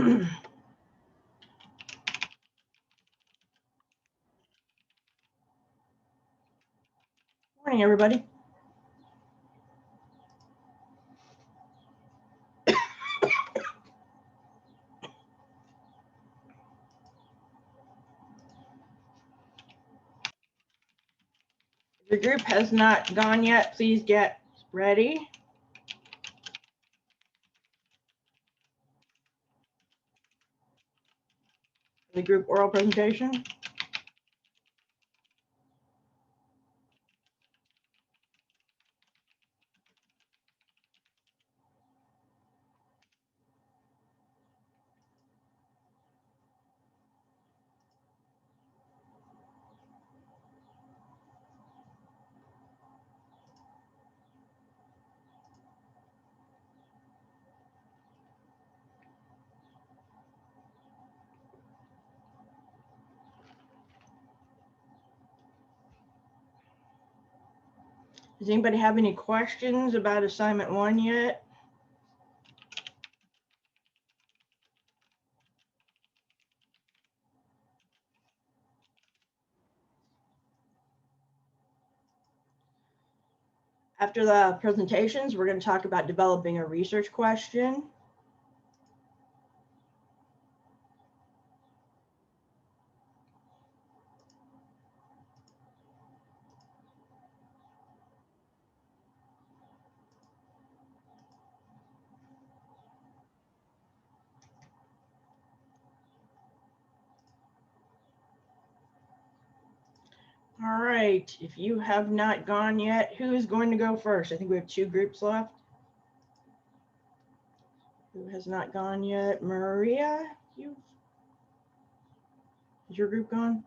Morning, everybody. If your group has not gone yet, please get ready. The group oral presentation. Does anybody have any questions about assignment 1 yet? After the presentations, we're going to talk about developing a research question. All right, if you have not gone yet, who is going to go first? I think we have 2 groups left. Who has not gone yet? Maria, is your group gone?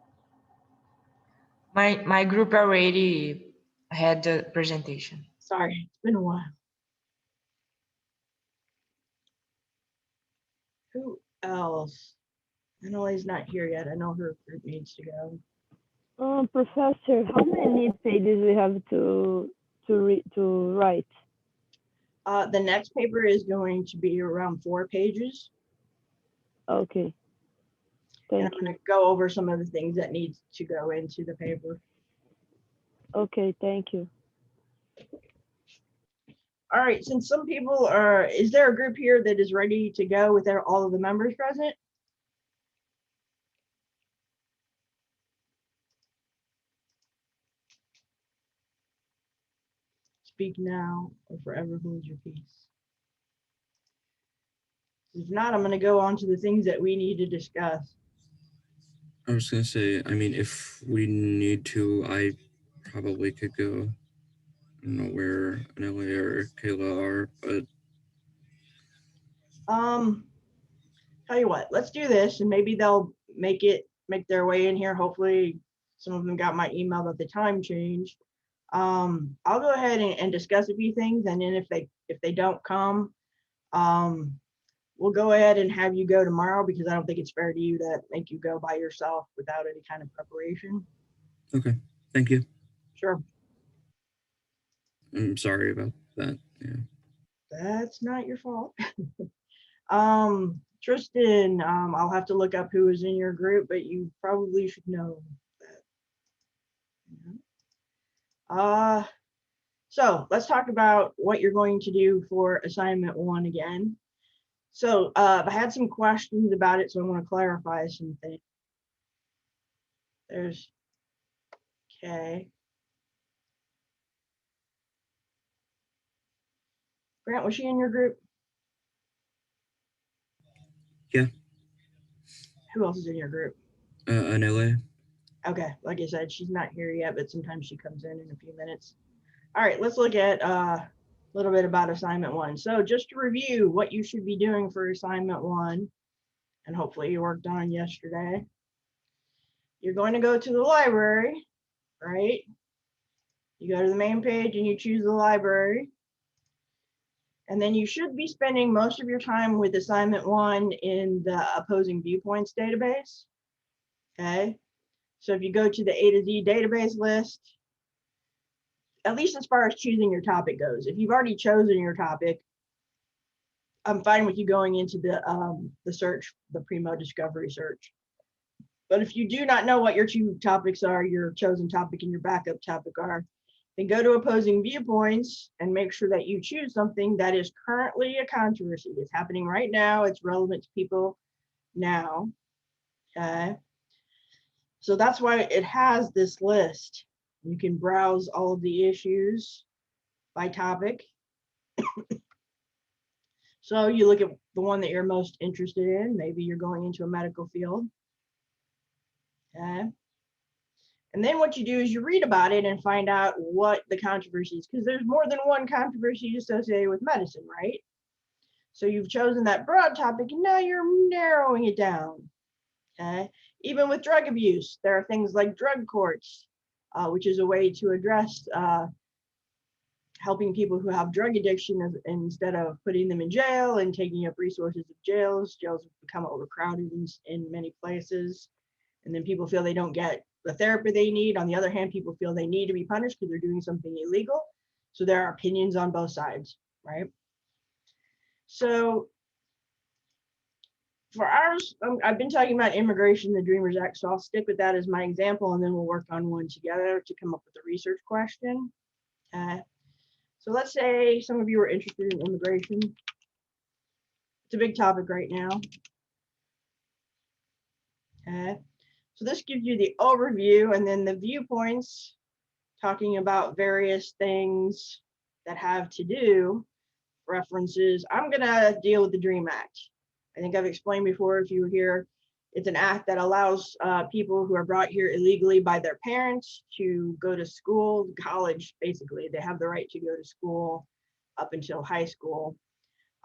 My group already had the presentation. Sorry, it's been a while. Who else? Annalise not here yet. I know her group needs to go. Professor, how many pages we have to write? The next paper is going to be around 4 pages. Okay. And I'm Thank going you. to go over some of the things that need to go into the paper. Okay, thank you. All right, since some people are, is there a group here that is ready to go with all of the members present? Speak now or forever hold your peace. If not, I'm going to go on to the things that we need to discuss. I was gonna say, I mean, if we need to, I probably could go. I don't know where Anelli or Kayla are, but Tell you what, let's do this, and maybe they'll make their way in here. Hopefully, some of them got my email that the time changed. I'll go ahead and discuss a few things, and then if they don't come, we'll go ahead and have you go tomorrow, because I don't think it's fair to you to make you go by yourself without any kind of preparation. okay, thank you. Sure. I'm sorry about that. Yeah. That's not your fault. Tristan, I'll have to look up who is in your group, but you probably should know that. So let's talk about what you're going to do for assignment 1 again. So I had some questions about it, so I want to clarify some things. There's Kay. Grant, was she in your group? Yeah. Who else is in your group? Anelli. Okay, like I said, she's not here yet, but sometimes she comes in a few minutes. All right, let's look at a little bit about assignment 1. So just to review what you should be doing for assignment 1, and hopefully you worked on yesterday. You're going to go to the library, right? You go to the main page and you choose the library. And then you should be spending most of your time with assignment 1 in the opposing viewpoints database. Okay. So if you go to the A to Z database list, at least as far as choosing your topic goes, if you've already chosen your topic, I'm fine with you going into the search, the Primo Discovery search. But if you do not know what your two topics are, your chosen topic and your backup topic are, then go to opposing viewpoints and make sure that you choose something that is currently a controversy. It's happening right now. It's relevant to people now. Okay. So that's why it has this list. You can browse all of the issues by topic. So you look at the one that you're most interested in. Maybe you're going into a medical field. Okay. And then what you do is you read about it and find out what the controversy is, because there's more than one controversy associated with medicine, right? So you've chosen that broad topic and now you're narrowing it down. Okay. Even with drug abuse, there are things like drug courts, which is a way to address helping people who have drug addiction instead of putting them in jail and taking up resources of jails. Jails have become overcrowded in many places. And then people feel they don't get the therapy they need. On the other hand, people feel they need to be punished because they're doing something illegal. So there are opinions on both sides, right? So for ours, I've been talking about immigration, the Dreamers Act, so I'll stick with that as my example, and then we'll work on one together to come up with a research question. So let's say some of you are interested in immigration. It's a big topic right now. So this gives you the overview and then the viewpoints talking about various things that have to do, references. I'm gonna deal with the DREAM Act. I think I've explained before, if you were here, it's an act that allows people who are brought here illegally by their parents to go to school, college, basically. They have the right to go to school up until high school.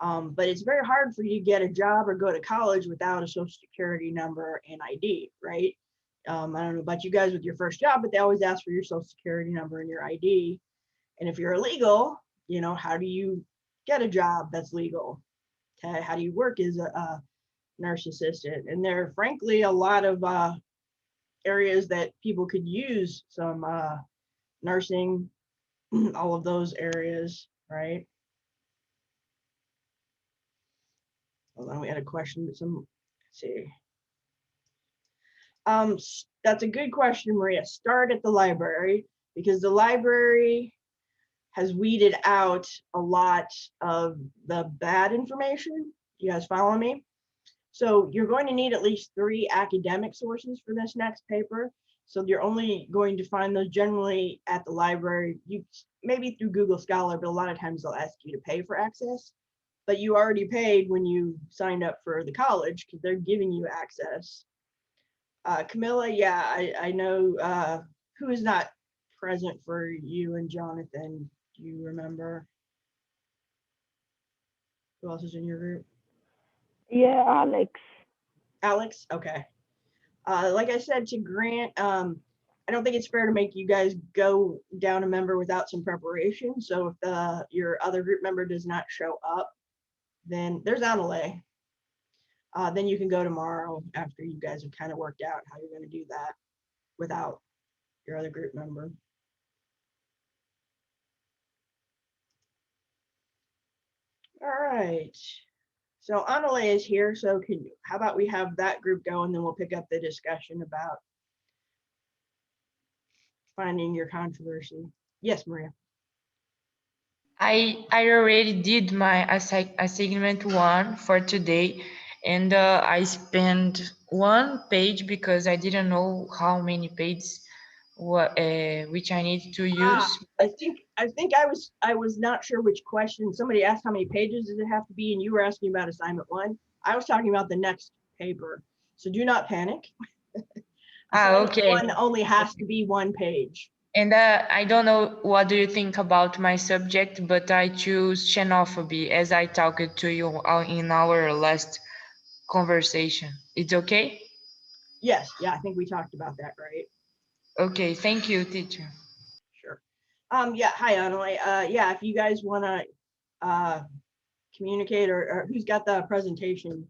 But it's very hard for you to get a job or go to college without a social security number and ID, right? I don't know about you guys with your first job, but they always ask for your social security number and your ID. And if you're illegal, you know, how do you get a job that's legal? Okay, how do you work as a nurse assistant? And there are frankly a lot of areas that people could use some nursing, all of those areas, right? Hold on, we had a question, but let's see. That's a good question, Maria. Start at the library, because the library has weeded out a lot of the bad information. You guys follow me? So you're going to need at least 3 academic sources for this next paper. So you're only going to find those generally at the library. You maybe through Google Scholar, but a lot of times they'll ask you to pay for access. But you already paid when you signed up for the college because they're giving you access. Camilla, yeah, I know who is not present for you and Jonathan. Do you remember? Who else is in your group? Yeah, Alex. Alex? Okay. Like I said to Grant, I don't think it's fair to make you guys go down a member without some preparation. So if your other group member does not show up, then there's Annalee. Then you can go tomorrow after you guys have kind of worked out how you're going to do that without your other group member. All right. So Annalee is here. So how about we have that group go and then we'll pick up the discussion about finding your controversy. Yes, Maria. I already did my assignment 1 for today, and I spent 1 page because I didn't know how many pages which I need to use. I think I was not sure which question. Somebody asked how many pages does it have to be, and you were asking about assignment 1. I was talking about the next paper. So do not panic. Assignment Okay. 1 only has to be 1 page. And I don't know what do you think about my subject, but I choose xenophobia as I talked to you in our last conversation. It's okay? Yes, yeah, I think we talked about that, right? Okay, thank you, teacher. Sure. Yeah, hi, Annalee. Yeah, if you guys want to communicate or who's got the presentation,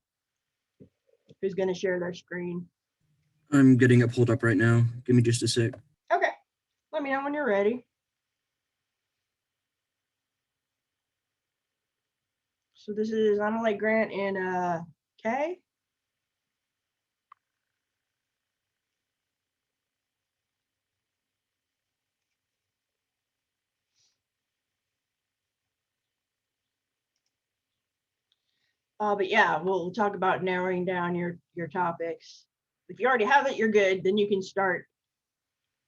who's going to share their screen. I'm getting it pulled up right now. Give me just a sec. Okay, let me know when you're ready. So this is Annalise Grant and Kay. But yeah, we'll talk about narrowing down your topics. If you already have it, you're good. Then you can start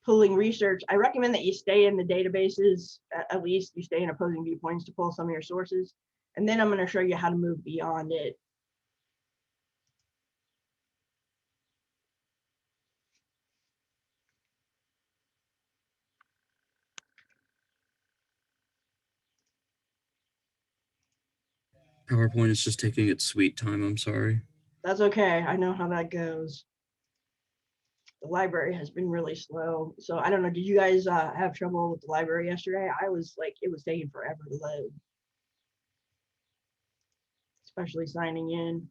pulling research. I recommend that you stay in the databases, at least you stay in opposing viewpoints to pull some of your sources. And then I'm going to show you how to move beyond it. PowerPoint is just taking its sweet time. I'm sorry. That's okay. I know how that goes. The library has been really slow. So I don't know, did you guys have trouble with the library yesterday? I was like, it was taking forever to load, especially signing in.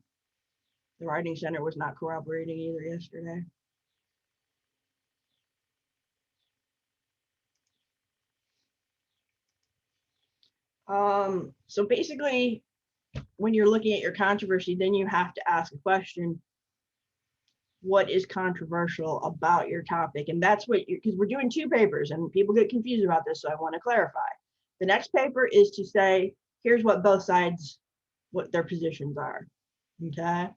The writing center was not cooperating either yesterday. So basically, when you're looking at your controversy, then you have to ask a question. What is controversial about your topic? And that's what because we're doing two papers and people get confused about this, so I want to clarify. The next paper is to say, here's what both sides, what their positions are, okay?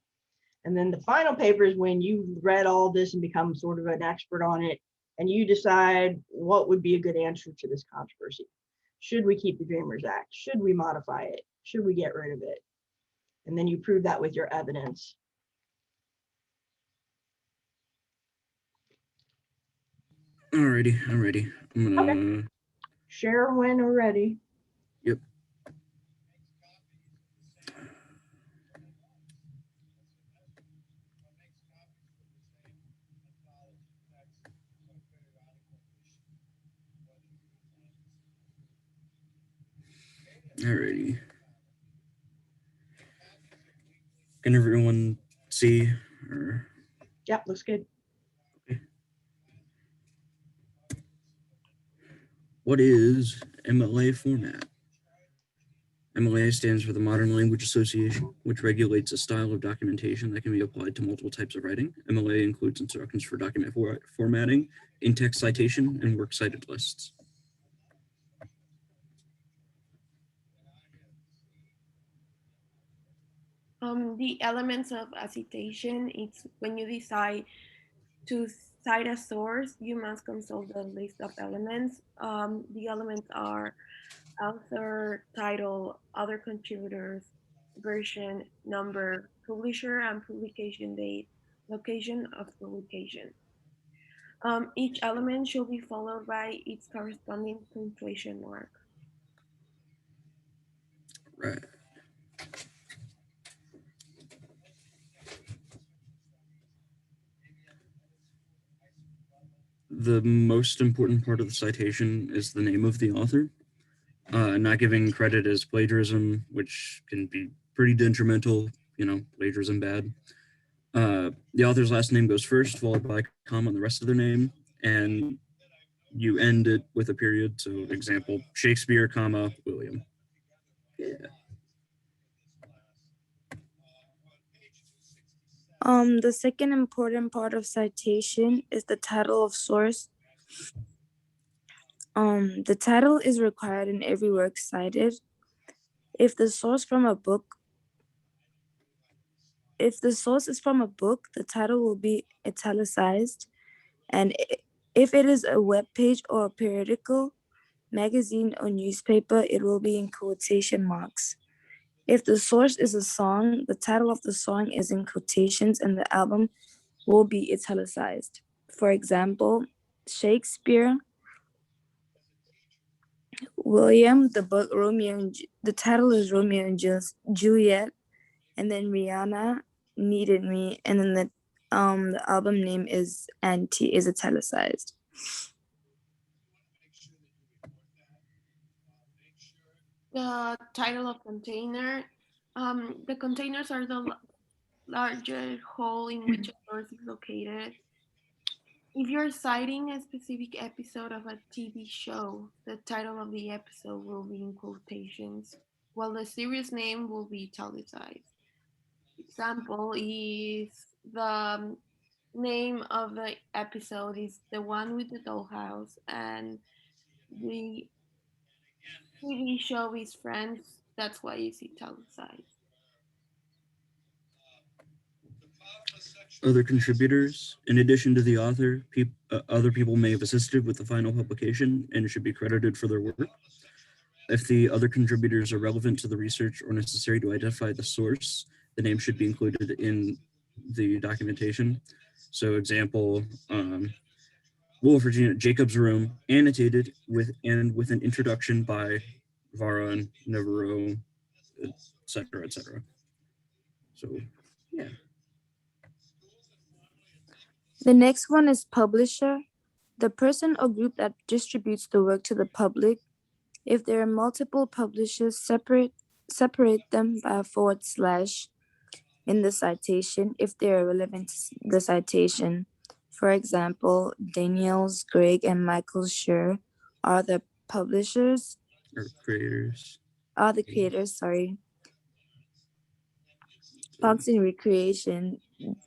And then the final paper is when you've read all this and become sort of an expert on it, and you decide what would be a good answer to this controversy. Should we keep the Dreamers Act? Should we modify it? Should we get rid of it? And then you prove that with your evidence. Alrighty, I'm ready. I'm gonna. Okay. Share when we're ready. Yep. Alrighty. Can everyone see? Or... Yep, looks good. Okay. What is MLA format? MLA stands for the Modern Language Association, which regulates a style of documentation that can be applied to multiple types of writing. MLA includes instructions for document formatting, in-text citation, and works cited lists. The elements of a citation, it's when you decide to cite a source, you must consult the list of elements. The elements are author, title, other contributors, version, number, publisher, and publication date, location of publication. Each element should be followed by its corresponding punctuation mark. Right. The most important part of the citation is the name of the author. Not giving credit as plagiarism, which can be pretty detrimental, plagiarism bad. The author's last name goes first, followed by a comma on the rest of their name, and you end it with a period. So example, Shakespeare, comma, William. Yeah. The second important part of citation is the title of source. The title is required in every work cited. If the source is from a book, the title will be italicized. And if it is a web page or a periodical, magazine, or newspaper, it will be in quotation marks. If the source is a song, the title of the song is in quotations and the album will be italicized. For example, Shakespeare, William, the book the title is Romeo and Juliet, and then Rihanna, Needed Me, and then the album name is italicized. The title of container. The containers are the larger whole in which a source is located. If you're citing a specific episode of a TV show, the title of the episode will be in quotations. Well, the series name will be italicized. Example is the name of the episode is the one with the dollhouse, and the TV show is Friends. That's why it's italicized. Other contributors, in addition to the author, other people may have assisted with the final publication and should be credited for their work. If the other contributors are relevant to the research or necessary to identify the source, the name should be included in the documentation. So example, Wolf Regina Jacob's Room, annotated with an introduction by Varon, Navarro, etc., etc. So, yeah. The next one is publisher. The person or group that distributes the work to the public. If there are multiple publishers, separate them by a / in the citation if they are relevant to the citation. For example, Daniels, Greg, and Michael Schur are the publishers, Or creators. are the creators, sorry. Parks and Recreation,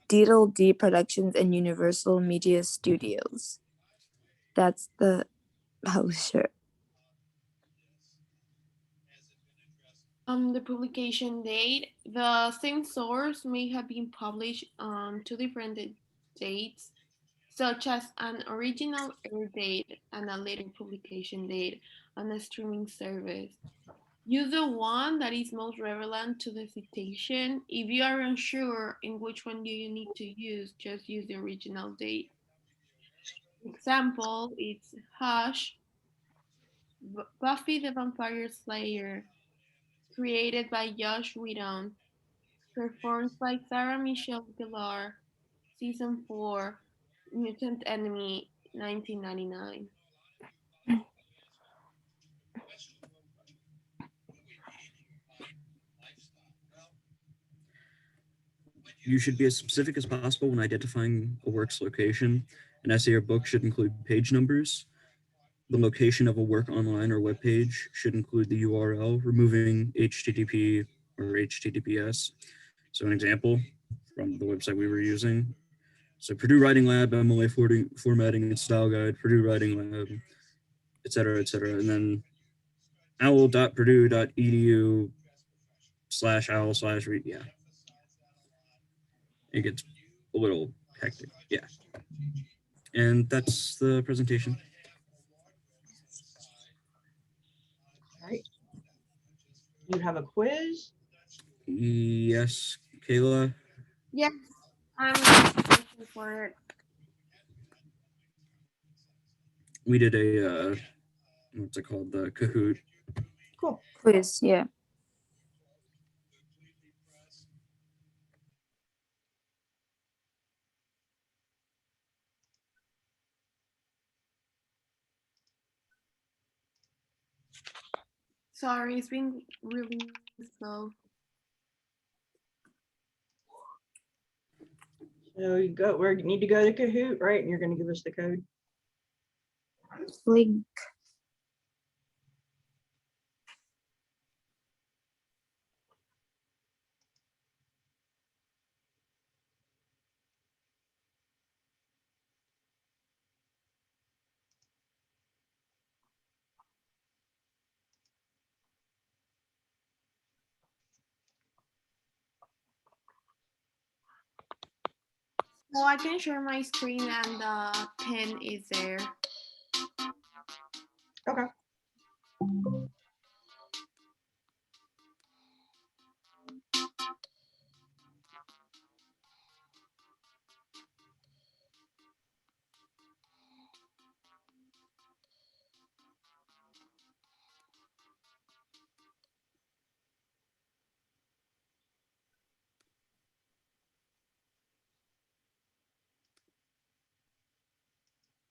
Diddle D Productions, and Universal Media Studios. That's the publisher. The publication date, the same source may have been published on two different dates, such as an original air date and a later publication date on a streaming service. Use the one that is most relevant to the citation. If you are unsure in which one do you need to use, just use the original date. Example, it's Hush, Buffy the Vampire Slayer, created by Josh Whedon, performed by Sarah Michelle Gellar, Season 4, Mutant Enemy, 1999. You should be as specific as possible when identifying a work's location. An essay or book should include page numbers. The location of a work online or web page should include the URL, removing HTTP or HTTPS. So an example from the website we were using. So Purdue Writing Lab, MLA formatting and style guide, Purdue Writing Lab, et cetera, et cetera. And then owl.purdue.edu/owl/read. Yeah. It gets a little hectic. Yeah. And that's the presentation. All right. You have a quiz. Yes, Kayla. Yes, I'm looking for it. We did a what's it called? The Kahoot. Cool. Quiz, yeah. Sorry, it's been really slow. So we need to go to Kahoot, right? And you're going to give us the code. Link. So I can share my screen and the pen is there. Okay.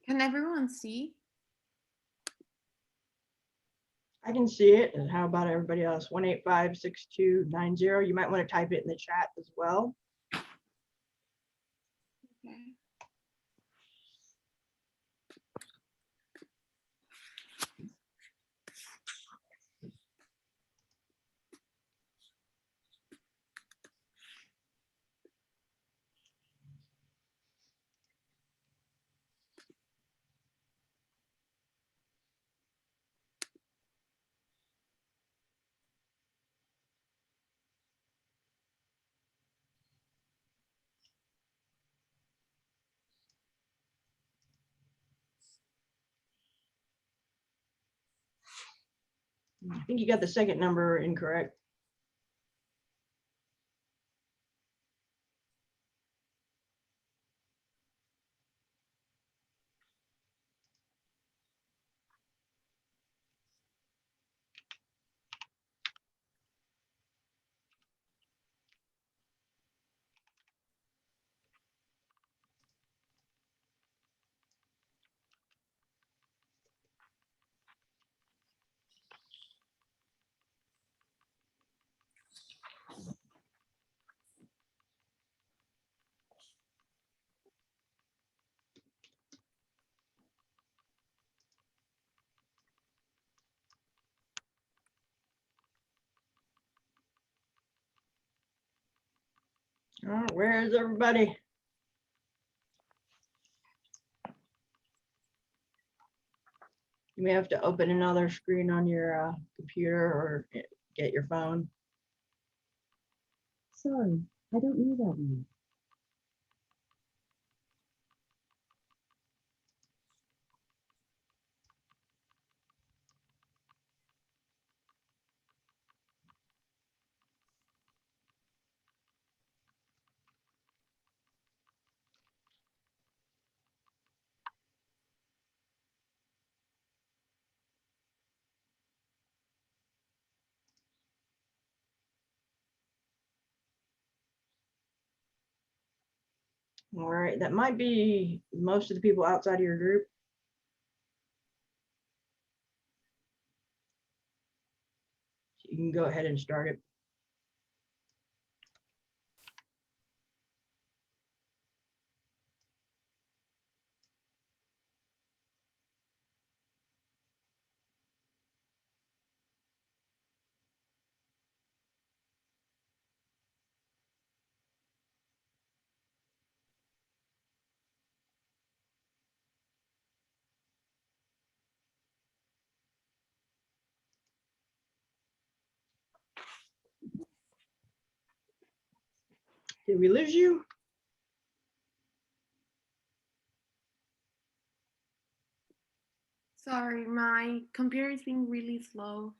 Can everyone see? I can see it. And how about everybody else? 1856290. You might want to type it in the chat as well. Okay. I think you got the second number incorrect. All right, where is everybody? You may have to open another screen on your computer or get your phone. Sorry, I don't know that one. All right, that might be most of the people outside of your group. You can go ahead and start it. Did we lose you? Sorry, my computer is being really slow.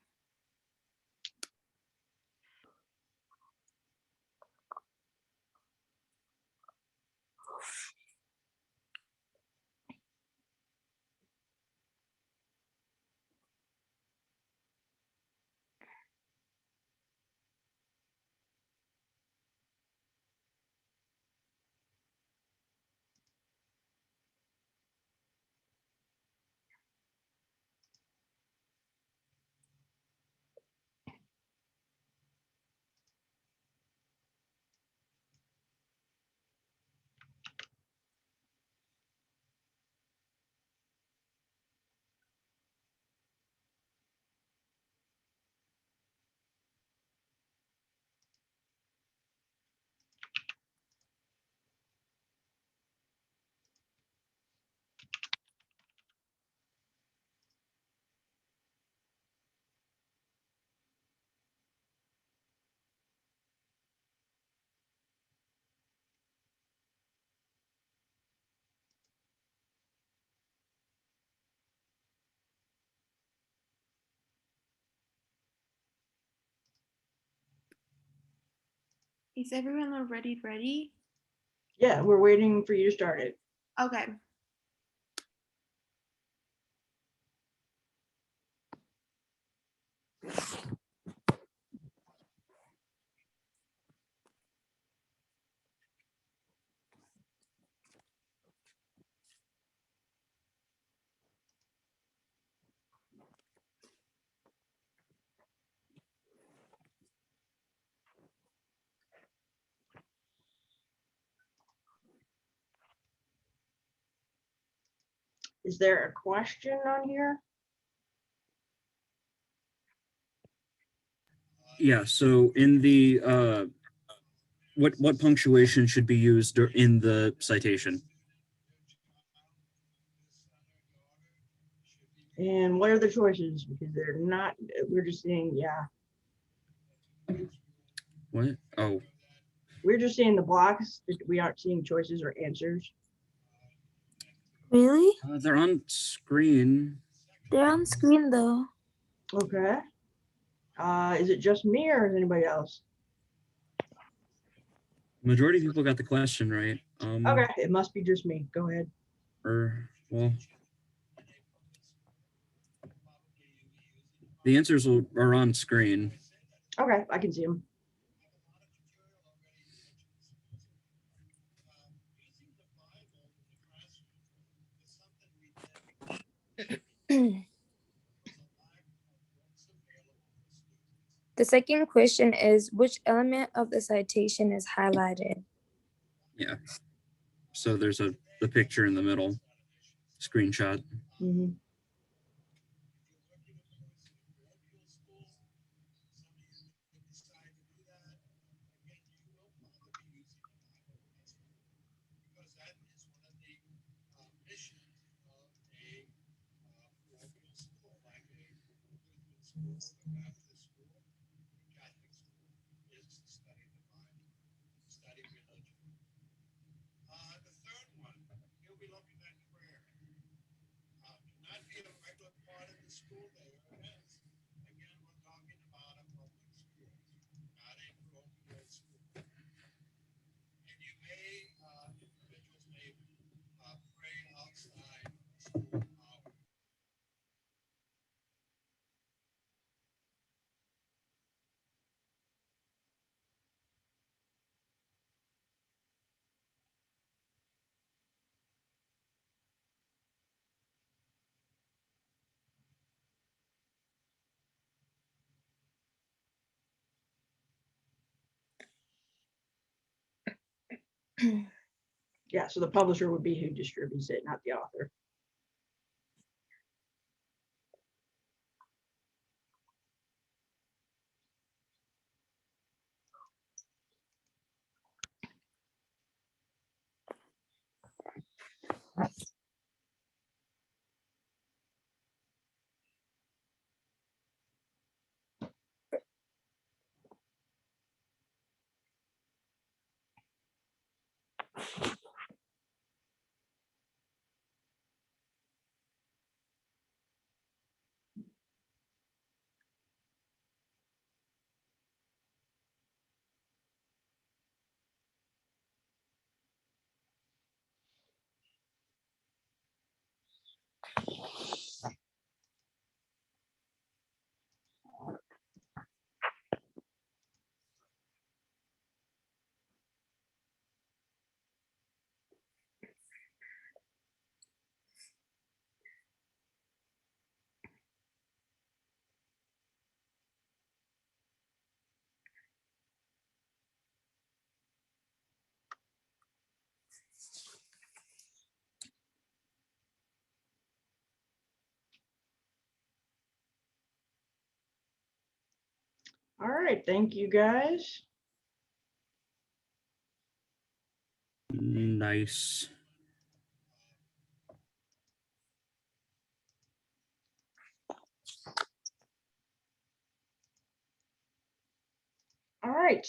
Is everyone already ready? Yeah, we're waiting for you to start it. Okay. Is there a question on here? Yeah, so in the what punctuation should be used in the citation? And what are the choices? Because they're not, we're just saying, yeah, What? Oh, we're just seeing the blocks. We aren't seeing choices or answers. Really? they're on screen. They're on screen though. Okay. Is it just me or is anybody else? Majority of people got the question right. Okay, it must be just me. Go ahead. Or well, the answers are on screen. Okay, I can see them. The second question is, which element of the citation is highlighted? Yeah. So there's the picture in the middle, screenshot. Mhm. Yeah, so the publisher would be who distributes it, not the author. All right, thank you guys. Nice. All right.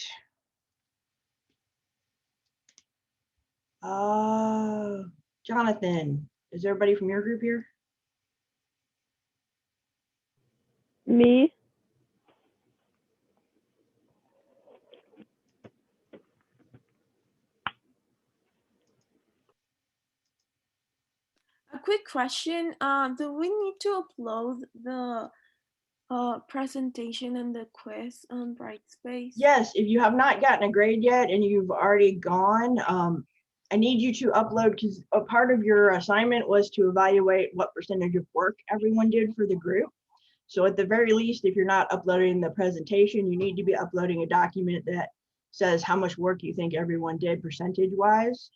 Jonathan, is everybody from your group here? Me? A quick question. Do we need to upload the presentation and the quiz on Brightspace? Yes, if you have not gotten a grade yet and you've already gone, I need you to upload, because a part of your assignment was to evaluate what percentage of work everyone did for the group. So at the very least, if you're not uploading the presentation, you need to be uploading a document that says how much work you think everyone did percentage wise.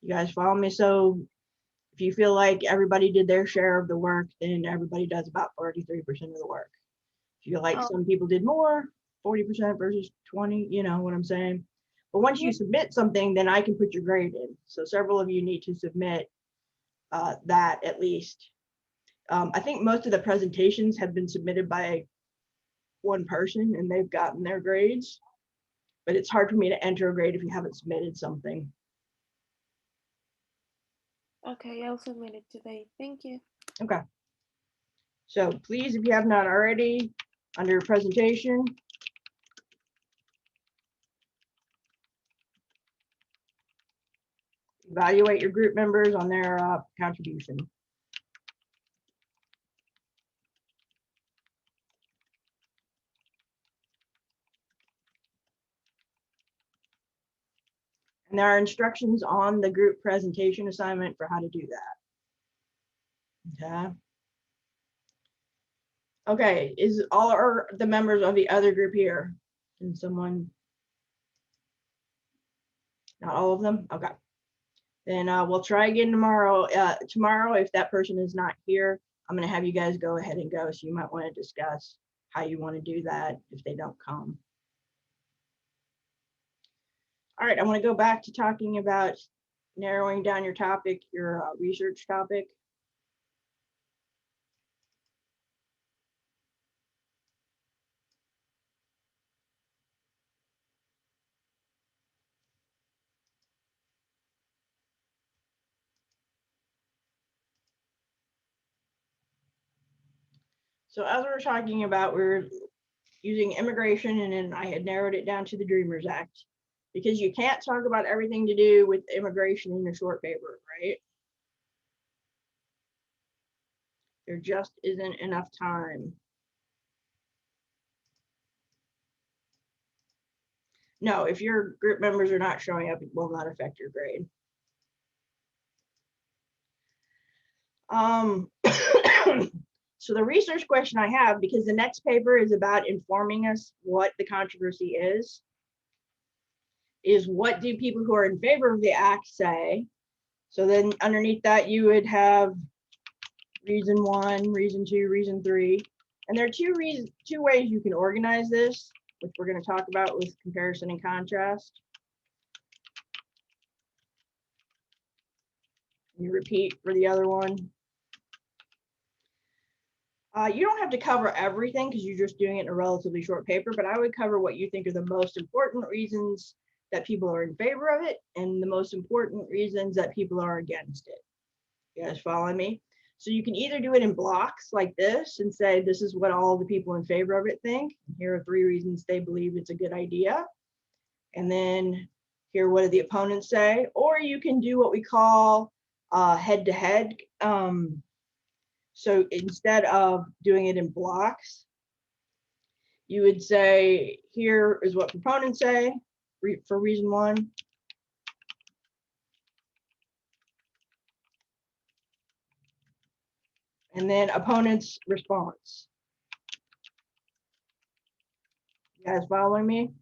You guys follow me? So if you feel like everybody did their share of the work, then everybody does about 33% of the work. If you feel like Oh. some people did more, 40% versus 20, you know what I'm saying? But once you submit something, then I can put your grade in. So several of you need to submit that at least. I think most of the presentations have been submitted by one person and they've gotten their grades, but it's hard for me to enter a grade if you haven't submitted something. Okay, I'll submit it today. Thank you. Okay. So please, if you have not already, Under presentation, evaluate your group members on their contribution. And there are instructions on the group presentation assignment for how to do that. Okay. Okay, is all are the members of the other group here? Can someone? Not all of them? Okay. Then we'll try again tomorrow. Tomorrow, if that person is not here, I'm gonna have you guys go ahead and go. So you might want to discuss how you want to do that if they don't come. All right, I want to go back to talking about narrowing down your topic, your research topic. So as we were talking about, we're using immigration, and then I had narrowed it down to the Dreamers Act, because you can't talk about everything to do with immigration in a short paper, right? There just isn't enough time. No, if your group members are not showing up, it will not affect your grade. So the research question I have, because the next paper is about informing us what the controversy is what do people who are in favor of the act say? So then underneath that, you would have reason 1, reason 2, reason 3. And there are two ways you can organize this, which we're going to talk about with comparison and contrast. You repeat for the other one. You don't have to cover everything because you're just doing it in a relatively short paper, but I would cover what you think are the most important reasons that people are in favor of it and the most important reasons that people are against it. You guys follow me? So you can either do it in blocks like this and say, this is what all the people in favor of it think. Here are 3 reasons they believe it's a good idea. And then here, what do the opponents say? Or you can do what we call head-to-head. So instead of doing it in blocks, you would say, here is what proponents say for reason 1. And then opponents' response. You guys following me?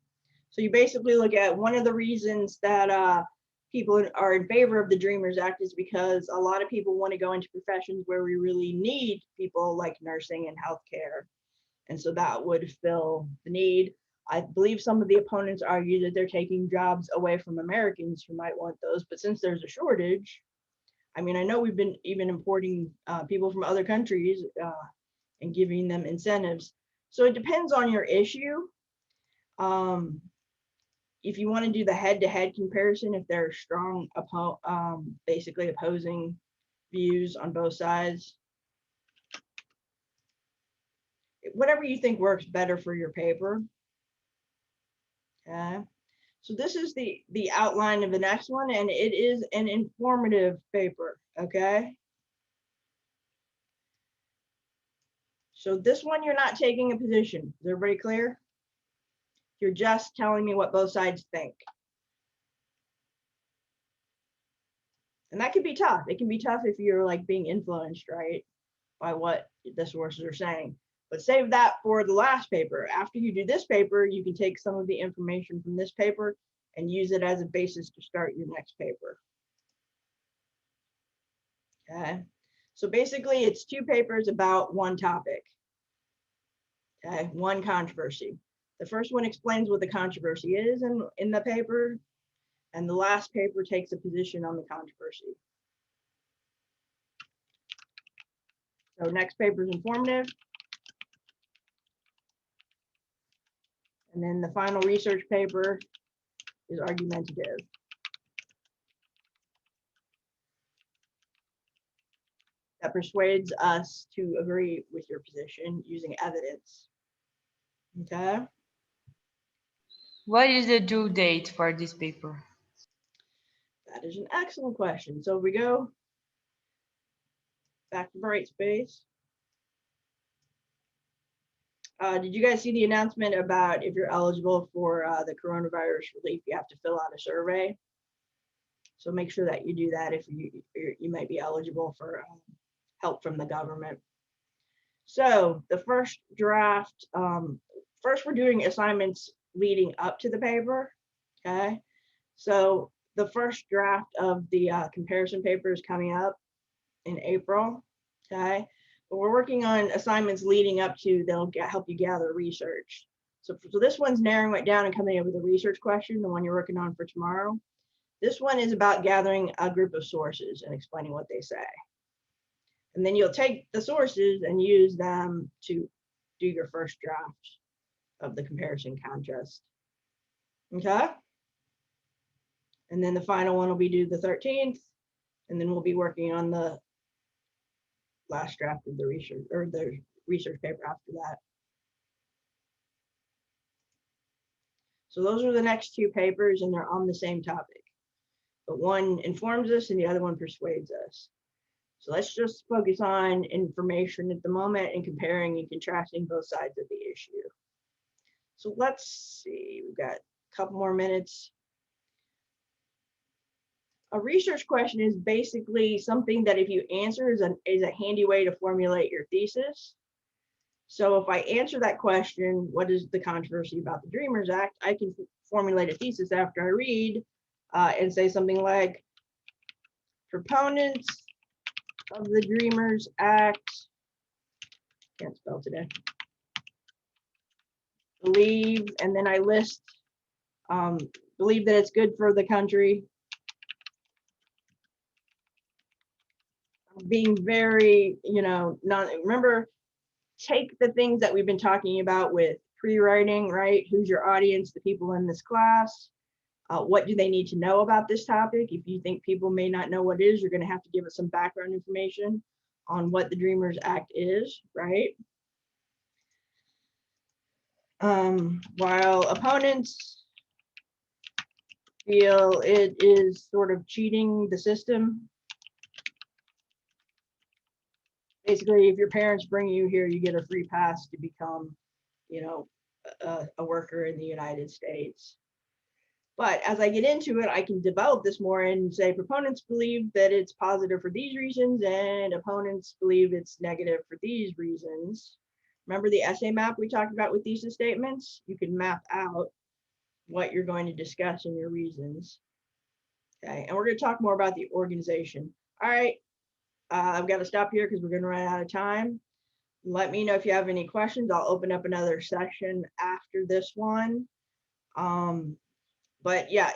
So you basically look at one of the reasons that people are in favor of the Dreamers Act is because a lot of people want to go into professions where we really need people like nursing and healthcare. And so that would fill the need. I believe some of the opponents argue that they're taking jobs away from Americans who might want those, but since there's a shortage, I mean, I know we've been even importing people from other countries and giving them incentives. So it depends on your issue. If you want to do the head-to-head comparison, if there are strong, basically opposing views on both sides, whatever you think works better for your paper. Okay. So this is the outline of the next one, and it is an informative paper. Okay. So this one, you're not taking a position. Is everybody clear? You're just telling me what both sides think. And that can be tough. It can be tough if you're like being influenced, right, by what the sources are saying. But save that for the last paper. After you do this paper, you can take some of the information from this paper and use it as a basis to start your next paper. Okay. So basically it's 2 papers about one topic. Okay, one controversy. The first one explains what the controversy is in the paper, and the last paper takes a position on the controversy. So next paper is informative. And then the final research paper is argumentative. That persuades us to agree with your position using evidence. Okay. What is the due date for this paper? That is an excellent question. So if we go back to Brightspace. Did you guys see the announcement about if you're eligible for the coronavirus relief, you have to fill out a survey? So make sure that you do that if you might be eligible for help from the government. So the first draft, first we're doing assignments leading up to the paper, okay? So the first draft of the comparison paper is coming up in April, okay? But we're working on assignments leading up to, they'll help you gather research. So this one's narrowing it down and coming up with a research question, the one you're working on for tomorrow. This one is about gathering a group of sources and explaining what they say. And then you'll take the sources and use them to do your first draft of the comparison contest. Okay? And then the final one will be due the 13th. And then we'll be working on the last draft of the research paper after that. So those are the next two papers, and they're on the same topic. But one informs us and the other one persuades us. So let's just focus on information at the moment and comparing and contrasting both sides of the issue. So let's see, we've got a couple more minutes. A research question is basically something that if you answer is a handy way to formulate your thesis. So if I answer that question, what is the controversy about the Dreamers Act? I can formulate a thesis after I read and say something like, proponents of the Dreamers Act, can't spell today, believe, and then I list, believe that it's good for the country. Being very, remember, take the things that we've been talking about with pre-writing, right? Who's your audience, the people in this class? What do they need to know about this topic? If you think people may not know what it is, you're going to have to give us some background information on what the Dreamers Act is, right? While opponents feel it is sort of cheating the system. Basically, if your parents bring you here, you get a free pass to become, a worker in the United States. But as I get into it, I can develop this more and say proponents believe that it's positive for these reasons and opponents believe it's negative for these reasons. Remember the essay map we talked about with thesis statements? You can map out what you're going to discuss in your reasons. Okay, and we're going to talk more about the organization. All right, I've got to stop here because we're going to run out of time. Let me know if you have any questions. I'll open up another session after this one. But yeah,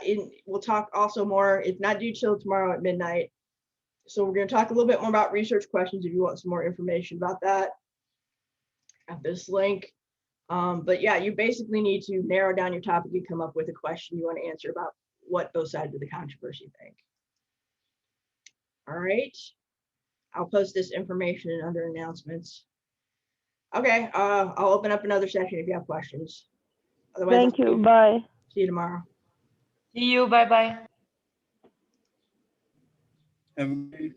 we'll talk also more. It's not due till tomorrow at midnight. So we're going to talk a little bit more about research questions if you want some more information about that at this link. But yeah, you basically need to narrow down your topic and come up with a question you want to answer about what both sides of the controversy think. All right. I'll post this information under announcements. Okay, I'll open up another session if you have questions. Otherwise, Thank you. Bye. see you tomorrow. See you. Bye bye. Have a good day.